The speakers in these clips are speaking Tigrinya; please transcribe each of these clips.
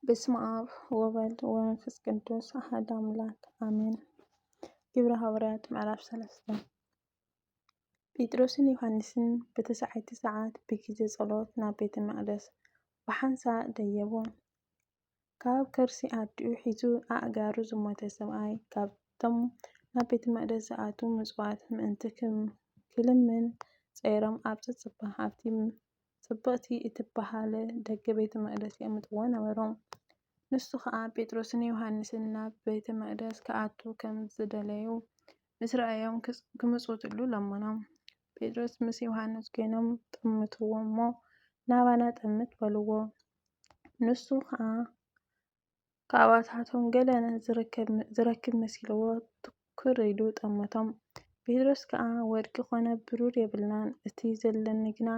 በስመ አብ ወወልድ ወመንፈስ ቅዱስ አሐዱ አምላክ አሜን። ግብረ ሐዋርያት ምዕራፍ 3 ጴጥሮስን ዮሐንስን በተሰዓቲ ሰዓት ብጊዜ ጸሎት ናብ ቤተ መቕደስ ብሓንሳእ ደየቦም። ካብ ከርሲ ኣዲኡ ሒዙ ኣእጋሩ ዝሞተ ሰብኣይ ካብቶም ናብ ቤተ መቕደስ ዝኣትዉ ምጽዋት ምእንቲ ክልምን ጸይሮም ኣብቲ ጽብቕቲ እትበሃል ደገ ቤተ መቕደስ የምጥዎ ነበሮም። ንሱ ከዓ ጴጥሮስን ዮሐንስን ናብ ቤተ መቕደስ ክኣትዉ ከም ዝደለዩ ምስ ረኣዮም ክምጽውትሉ ለመኖም። ጴጥሮስ ምስ ዮሐንስ ኮይኖም ጠምትዎ እሞ ናባና ጠምት በልዎ። ንሱ ከዓ ካብኣታቶም ገለ ዝረክብ መሲልዎ ትኩር ኢሉ ጠመቶም። ጴጥሮስ ከዓ ወርቂ ኮነ ብሩር የብልናን፣ እቲ ዘለኒ ግና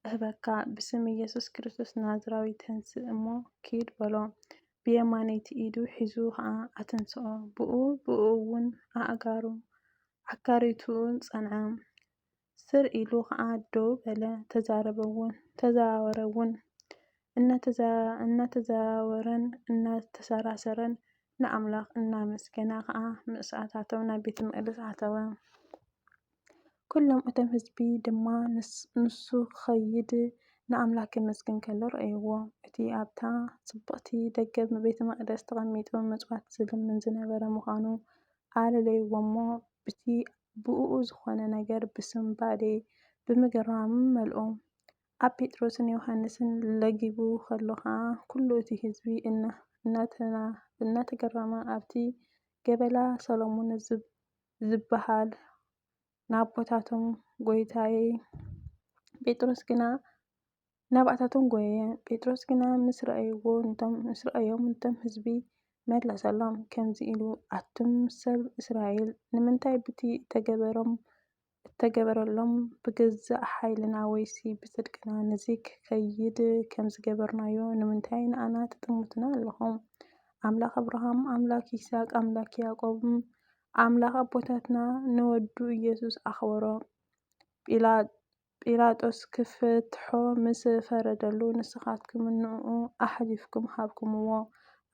እህበካ ብስም ኢየሱስ ክርስቶስ ናዝራዊ ተንሥእ እሞ ኪድ በሎ። ብየማነይቲ ኢዱ ሒዙ ከዓ ኣተንስኦ። ብኡ እውን ኣእጋሩ ዓካሪቱን ጸንዐ። ስር ኢሉ ከዓ ደው በለ። ተዛወረውን እናተዛወረን እናተሰራሰረን ንኣምላኽ እናመስገነ ከዓ ምስኣታቶም ናብ ቤተ መቕደስ ኣተወ። ኩሎም እቶም ህዝቢ ድማ ንሱ ክኸይድ ንኣምላኽ ከመስግን ከሎ ረኣይዎ። እቲ ኣብታ ጽብቕቲ ደገ ቤተ መቕደስ ተቐሚጡ ምጽዋት ዝልምን ዝነበረ ምዃኑ ኣለለይዎ እሞ በቲ ብኡኡ ዝኾነ ነገር ብስምባዴ ብምግራም መልኦ። ኣብ ጴጥሮስን ዮሐንስን ለጊቡ ከሎ ከዓ ኩሉ እቲ ህዝቢ እናተገረመ ኣብቲ ገበላ ሰሎሞን ዝበሃል ናብኣታቶም ጎየየ። ጴጥሮስ ግና ምስ ረኣዮም እቶም ህዝቢ መለሰሎም ከምዚ ኢሉ ኣቱም ሰብ እስራኤል ንምንታይ በቲ እተገበረሎም ብገዛእ ሓይልና ወይስ ብጽድቅና ነዚ ክከይድ ከምዝገበርናዮ ንምንታይ ንኣና ትጥምቱና ኣለኹም? ኣምላኽ ኣብርሃም፣ ኣምላኽ ይስሐቅ፣ ኣምላኽ ያዕቆብ፣ ኣምላኽ ኣቦታትና ንወዱ ኢየሱስ ኣኽበሮ። ጲላጦስ ክፍትሖ ምስ ፈረደሉ ንስኻትኩም ንዑ ኣሕሊፍኩም ሃብክምዎ፣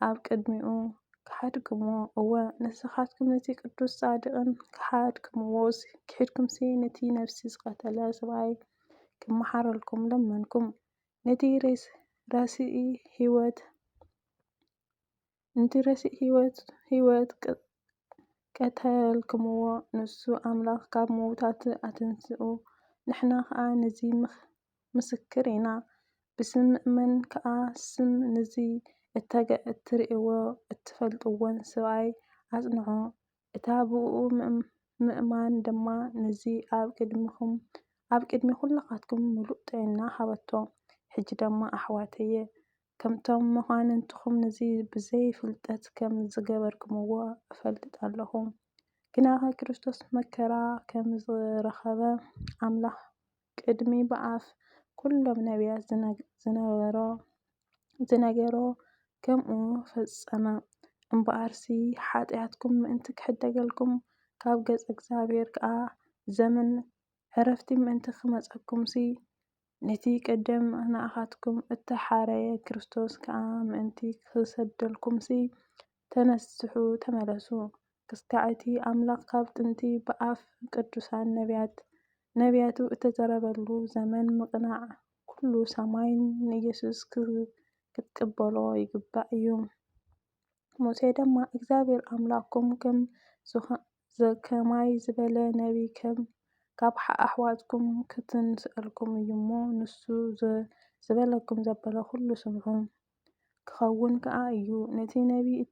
ኣብ ቅድሚኡ ከሓድክምዎ። እወ ንስኻትኩም ነቲ ቅዱስ ጻድቕን ክሓድክምሲ ነቲ ነፍሲ ዝቐተለ ሰብኣይ ክመሓረልኩም ለመንኩም። ነቲ ረሲእ ሕይወት ቀተልክምዎ። ንሱ ኣምላኽ ካብ ምዉታት ኣተንስኡ። ንሕና ከዓ ነዚ ምስክር ኢና። ብስም ምእመን ከዓ ስም ነዚ እትርእይዎ እትፈልጥዎን ሰብኣይ ኣጽንዖ። እታ ብኡ ምእማን ድማ ነዚ ኣብ ቅድሚ ኩልኻትኩም ምሉእ ጥዕና ሃበቶ። ሕጂ ድማ ኣሕዋተየ ከምቶም መኳንንትኩም ነዚ ብዘይ ፍልጠት ከም ዝገበርክምዎ እፈልጥ ኣለኹ። ግና ክርስቶስ መከራ ከም ዝረኸበ ኣምላኽ ቅድሚ ብኣፍ ኩሎም ነቢያት ዝነገሮ ከምኡ ፈጸመ። እምበኣርሲ ሓጢኣትኩም ምእንቲ ክሕደገልኩም ካብ ገጸ እግዚአብሔር ከዓ ዘመን ዕረፍቲ ምእንቲ ክመጸኩምሲ ነቲ ቀደም ንኣኻትኩም እተሓረየ ክርስቶስ ከዓ ምእንቲ ክሰደልኩምሲ ተነስሑ ተመለሱ። ክሳዕ እቲ ኣምላኽ ካብ ጥንቲ ብኣፍ ቅዱሳን ነቢያቱ እተዘረበሉ ዘመን ምቕናዕ ኩሉ ሰማይን ንኢየሱስ ክትቅበሎ ይግባእ እዩ። ሙሴ ድማ እግዚአብሔር ኣምላኽኩም ከማይ ዝበለ ነቢይ ካብ ኣሕዋትኩም ክትንስአልኩም እዩ እሞ ንሱ ዝበለኩም ዘበለ ኩሉ ስምዑ። ክኸውን ከዓ እዩ ነቲ ነቢይ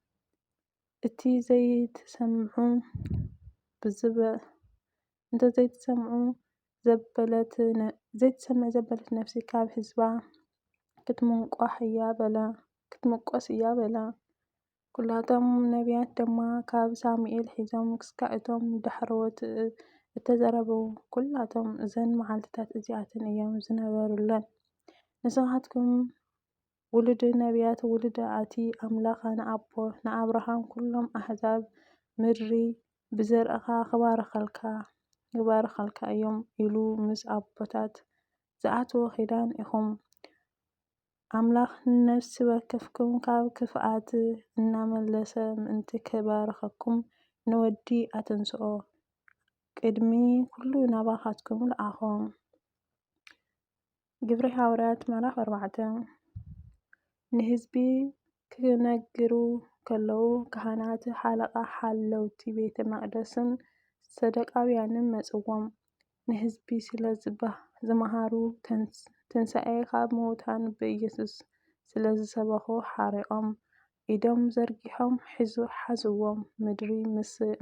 ዘይትሰምዕ ዘበለት ነፍሲ ካብ ህዝባ ክትምቆስ እያ በለ። ኩላቶም ነቢያት ድማ ካብ ሳሙኤል ሒዞም ክሳዕ እቶም ዳሕረዎት እተዘረቡ ኩላቶም እዘን መዓልትታት እዚኣተን እዮም ዝነበሩለን። ንስኻትኩም ውሉድ ነቢያት ውሉድ እቲ ኣምላኽ ንኣብርሃም ኩሎም ኣሕዛብ ምድሪ ብዘርእካ ክባርኸልካ እዮም ኢሉ ምስ ኣቦታት ዝኣተዎ ኪዳን ኢኹም። ኣምላኽ ንነፍሲ ወከፍኩም ካብ ክፍኣት እናመለሰ ምእንቲ ክባርኸኩም ንወዲ ኣተንስኦ ቅድሚ ኩሉ ናባኻትኩም ለኣኾም። ግብሪ ሐዋርያት ምዕራፍ 4 ንህዝቢ ክነግሩ ከለዉ ካህናት ሓለቓ ሓለውቲ ቤተ መቕደስን ሰደቃውያንን መፅዎም። ንህዝቢ ስለ ዝመሃሩ ትንሣኤ ካብ ምውታን ብኢየሱስ ስለ ዝሰበኹ ሓሪቖም ኢዶም ዘርጊሖም ሓዝዎም። ምድሪ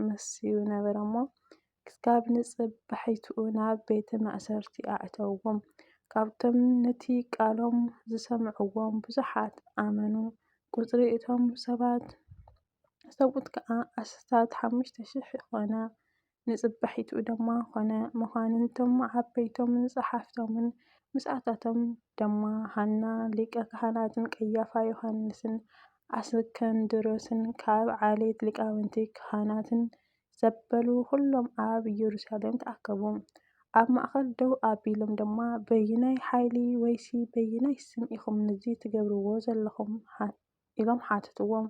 መሲኡ ነበረ እሞ ክሳብ ንፅባሒትኡ ናብ ቤተ ማእሰርቲ ኣእተውዎም። ካብቶም ነቲ ቃሎም ዝሰምዕዎም ብዙሓት ኣመኑ። ቁፅሪ እቶም ሰብኡት ከዓ ኣስታት 5,000 ኮነ። ንፅባሒትኡ ድማ ኮነ መኳንንቶም ዓበይቶምን ጸሓፍቶምን ምስኣቶም ድማ ሃና ሊቀ ካህናትን ቀያፋ ዮሃንስን ኣስከንድሮስን ካብ ዓሌት ሊቃውንቲ ካህናትን ዘበሉ ኩሎም ኣብ ኢየሩሳሌም ተኣከቡ። ኣብ ማእኸል ደው ኣቢሎም ድማ በይናይ ሓይሊ ወይስ በይናይ ስም ኢኹም ነዚ ትገብርዎ ዘለኹም ኢሎም ሓተትዎም።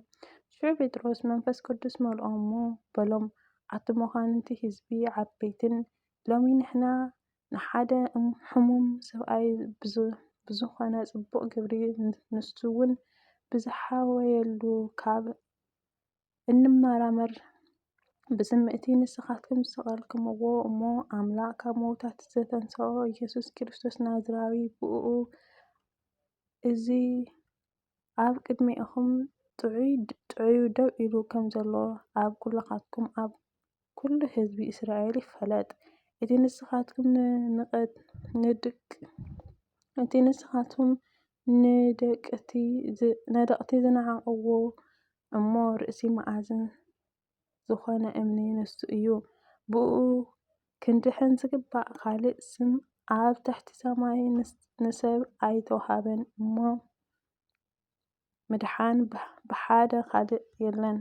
ሽዑ ጴጥሮስ መንፈስ ቅዱስ መልኦ እሞ በሎም ኣቶ መኳንንቲ ህዝቢ ዓበይትን ሎሚ ንሕና ንሓደ ሕሙም ሰብኣይ ብዝኾነ ጽቡቕ ግብሪ ንሱውን ብዝሓወየሉ ካብ እንመራመር ብስሚ እቲ ንስኻትኩም ዝሰቐልክምዎ እሞ ኣምላኽ ካብ መውታት ዘተንስኦ ኢየሱስ ክርስቶስ ናዝራዊ ብእኡ እዚ ኣብ ቅድሚኹም ጥዑዩ ደው ኢሉ ከም ዘሎ ኣብ ኩልኻትኩም ኣብ ኩሉ ህዝቢ እስራኤል ይፈለጥ። እቲ ንስኻትኩም ነደቕቲ ዝነዓቕዎ እሞ ርእሲ መኣዝን ዝኾነ እምኒ ንሱ እዩ። ብእኡ ክንድሕን ዝግባእ ካልእ ስም ኣብ ትሕቲ ሰማይ ንሰብ ኣይተወሃበን እሞ ምድሓን ብሓደ ካልእ የለን።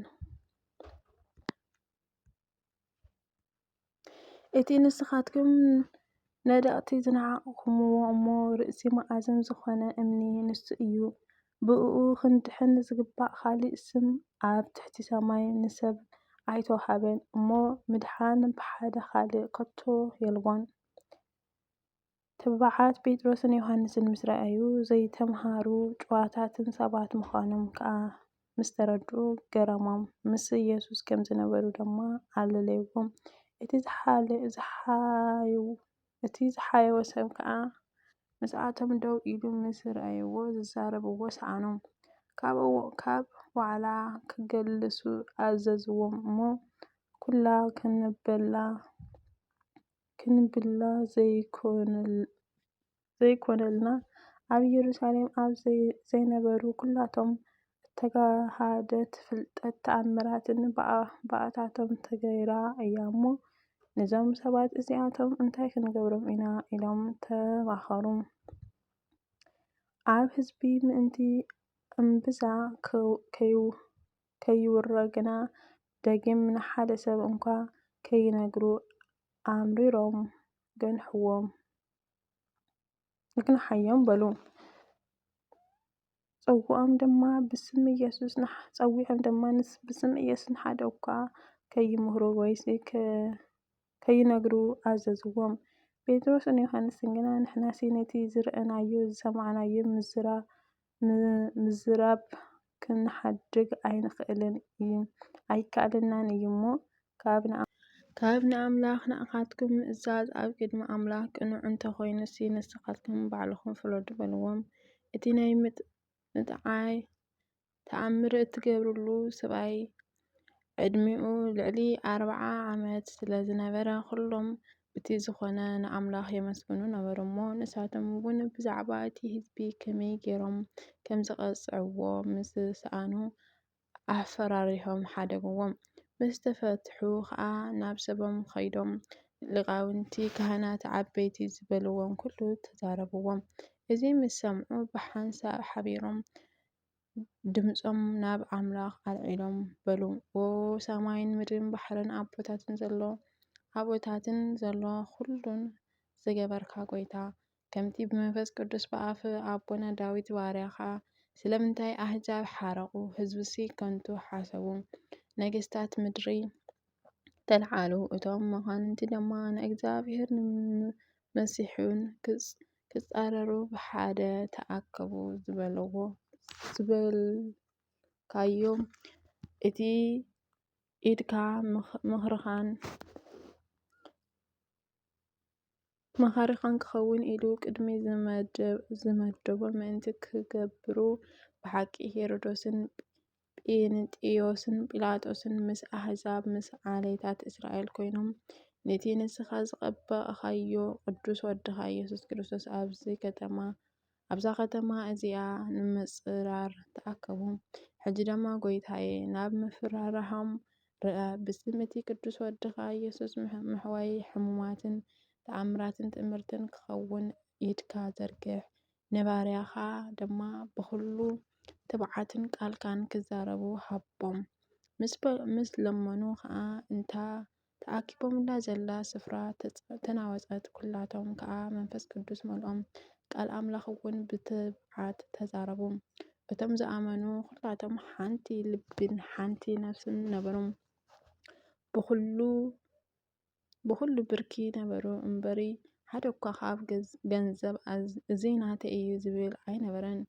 እቲ ንስኻትኩም ነደቕቲ ዝነዓቕኩምዎ እሞ ርእሲ መኣዝን ዝኾነ እምኒ ንሱ እዩ። ብእኡ ክንድሕን ዝግባእ ካልእ ስም ኣብ ትሕቲ ሰማይ ንሰብ ኣይተወሃበን እሞ ምድሓን ብሓደ ካልእ ከቶ የልዎን። ተባዓት ጴጥሮስን ዮሃንስን ምስ ረኣዩ ዘይተምሃሩ ጭዋታትን ሰባት ምዃኖም ከዓ ምስ ተረድኡ ገረሞም። ምስ ኢየሱስ ከም ዝነበሩ ድማ ኣለለይዎም። እቲ ዝሓየወ ሰብ ከዓ ምስኣቶም ደው ኢሉ ምስ ረኣይዎ ዝዛረብዎ ሰኣኖም። ካብ ዋዕላ ክግለሱ ኣዘዝዎም እሞ ኩላ ክንብላ ዘይኮነልና ኣብ ኢየሩሳሌም ኣብ ዘይነበሩ ኩላቶም እተጋሃደት ፍልጠት ተኣምራትን ብኣታቶም ተገይራ እያ እሞ ነዞም ሰባት እዚኣቶም እንታይ ክንገብሮም ኢና ኢሎም ተማኸሩ። ኣብ ህዝቢ ምእንቲ እምብዛ ከይውረግና ደጊም ንሓደ ሰብ እንኳ ከይነግሩ ኣምሪሮም ገንሕዎም በሉ። ፀዊዖም ድማ ብስም ኢየሱስ ንሓደ እኳ ከይምህሩ ወይስ ከይነግሩ ኣዘዝዎም። ጴጥሮስን ዮሃንስን ግና ንሕናሲ ነቲ ዝረኣናዮ ዝሰማዕናዮ ምዝራብ ክንሓድግ ኣይከኣለናን እዩ እሞ ካብ ንኣምላኽ ንኣኻትኩም ምእዛዝ ኣብ ቅድሚ ኣምላኽ ቅኑዕ እንተኾይኑሲ ንስኻትኩም ባዕልኹም ፍረዱ በልዎም። እቲ ናይ ምጥዓይ ተኣምር እትገብርሉ ሰብኣይ ዕድሚኡ ልዕሊ 40 ዓመት ስለ ዝነበረ ኩሎም በቲ ዝኾነ ንኣምላኽ የመስግኑ ነበሩ እሞ ንሳቶም እውን ብዛዕባ እቲ ህዝቢ ከመይ ገይሮም ከም ዘቕፅዕዎ ምስ ሰኣኑ ኣፈራሪሆም ሓደግዎም። ምስ ተፈትሑ ከዓ ናብ ሰቦም ከይዶም ሊቃውንቲ ካህናት ዓበይቲ ዝበልዎም ኩሉ ተዛረብዎም። እዚ ምስ ሰምዑ ብሓንሳብ ሓቢሮም ድምፆም ናብ ኣምላኽ ኣልዒሎም በሉ ኦ ሰማይን ምድርን ባሕርን ኣቦታትን ዘሎ ኩሉን ዝገበርካ ጎይታ ከምቲ ብመንፈስ ቅዱስ ብኣፍ ኣቦና ዳዊት ባርያኻ ስለምንታይ ኣህዛብ ሓረቑ ህዝብሲ ከንቱ ሓሰቡ ነገስታት ምድሪ ተልዓሉ እቶም መኳንንቲ ድማ ንእግዚኣብሔር መሲሑን ክጻረሩ ብሓደ ተኣከቡ ዝበልካዮ እቲ ኢድካ መኻሪኻን ክኸውን ኢሉ ቅድሚ ዝመደቦ ምእንቲ ክገብሩ ብሓቂ ሄሮዶስን ጴንጢዮስን ጲላጦስን ምስ ኣሕዛብ ምስ ዓሌታት እስራኤል ኮይኖም ነቲ ንስኻ ዝቐበኣኻዮ ቅዱስ ወድኻ ኢየሱስ ክርስቶስ ኣብዛ ከተማ እዚኣ ንምጽራር ተኣከቡ። ሕጂ ድማ ጎይታዬ ናብ ምፍራርሖም ርአ ብስም እቲ ቅዱስ ወድኻ ኢየሱስ ምሕዋይ ሕሙማትን ተኣምራትን ትምህርትን ክኸውን ኢድካ ዘርግሕ ነባርያኻ ድማ ብኹሉ ትብዓትን ቃልካን ክዛረቡ ሃቦም ምስ ለመኑ ከዓ እንታ ተኣኪቦምላ ዘላ ስፍራ ተናወፀት ኩላቶም ከዓ መንፈስ ቅዱስ መልኦም ቃል ኣምላኽ እውን ብትብዓት ተዛረቡ እቶም ዝኣመኑ ኩላቶም ሓንቲ ልብን ሓንቲ ነፍስን ነበሩ ብኩሉ ብርኪ ነበሩ እምበሪ ሓደ እኳ ካብ ገንዘብ እዙይ ናተይ እዩ ዝብል ኣይነበረን።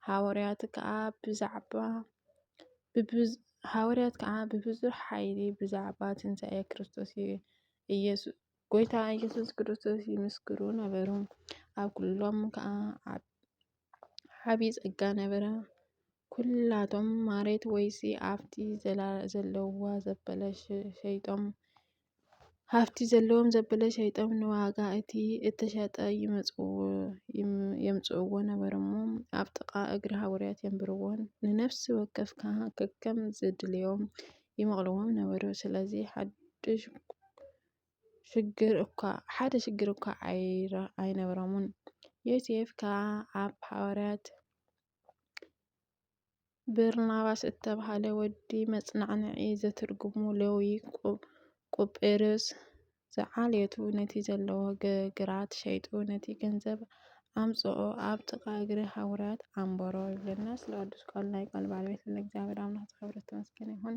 ሐዋርያት ከዓ ብብዙሕ ሓይሊ ብዛዕባ ትንሣኤ ክርስቶስ ጎይታ ኢየሱስ ክርስቶስ ይምስክሩ ነበሩ። ኣብ ኩሎም ከዓ ዓብይ ጸጋ ነበረ። ኩላቶም ማሬት ወይሲ ኣብቲ ዘለዎም ዘበለ ሸይጦም ንዋጋ እቲ እተሸጠ የምጽእዎ ነበሩ እሞ ኣብ ጥቓ እግሪ ሐዋርያት የንብርዎን ንነፍሲ ወከፍ ከከም ዝድልዮም ይመቕልዎም ነበሩ። ስለዚ ሓደ ሽግር እኳ ኣይነበሮምን። ዮሴፍ ከዓ ኣብ ሐዋርያት በርናባስ እተብሃለ ወዲ መጽናዕንዒ ዘትርጉሙ ሌዊ ቆጵሮስ ዝዓልየቱ ነቲ ዘለዎ ግራት ሸይጡ ነቲ ገንዘብ ኣምጽኦ ኣብ ጥቓ እግሪ ሐዋርያት ኣንበሮ ይብለና። ስለ ቅዱስ ቃሉ ናይ ቃል ባለቤት ለእግዚአብሔር ኣምላክ ክብሪ ተመስገነ ይሁን።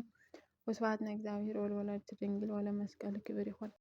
ወስብሐት ለእግዚአብሔር ወለወላዲቱ ድንግል ወለመስቀሉ ክብር ይሁን።